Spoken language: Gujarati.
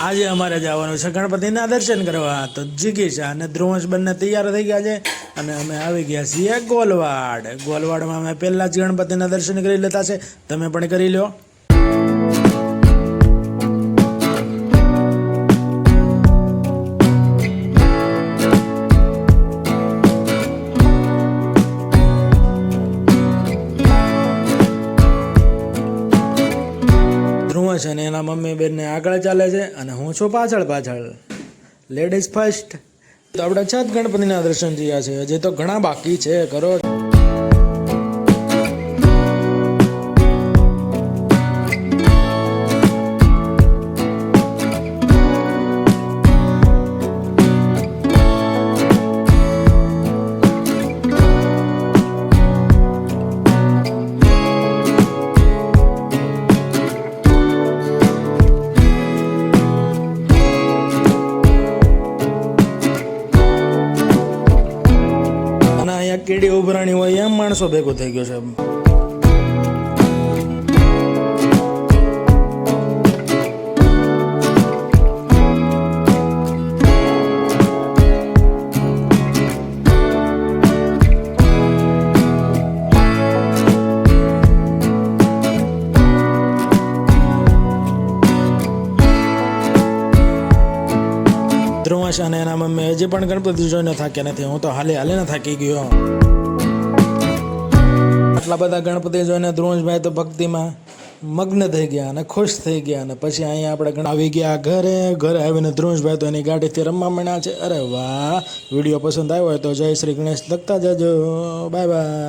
આજે અમારે જવાનું છે ગણપતિના દર્શન કરવા, તો જિગીશા અને ધ્રુવંશ બંને તૈયાર થઈ ગયા છે અને અમે આવી ગયા છીએ ગોલવાડમાં. અમે પહેલા જ ગણપતિના દર્શન કરી લેતા છે, તમે પણ કરી લો. ધ્રુવંશ અને એના મમ્મી બેનને આગળ ચાલે છે અને હું છું પાછળ. Ladies first. તો આપણે 6 ગણપતિના દર્શન થયા છે, હજી તો ઘણા બાકી છે. કરો. અહીંયા કેડી ઉભરાણી હોય એમ માણસો ભેગો થઈ ગયો છે. ધ્રુવંશ અને એના મમ્મી હજી પણ ગણપતિ જોઈને થાક્યા નથી. હું તો હાલે ને થાકી ગયો. આટલા બધા ગણપતિ જોઈને ધ્રુવંશભાઈ તો ભક્તિમાં મગ્ન થઈ ગયા અને ખુશ થઈ ગયા. અને પછી અહીંયા આપણે આવી ગયા ઘરે આવીને ધ્રુવંશભાઈ તો એની ગાડીથી રમવા માંડ્યા છે. અરે વાહ! વિડીયો પસંદ આવ્યો હોય તો જય શ્રી ગણેશ લખતા જજો. Bye bye.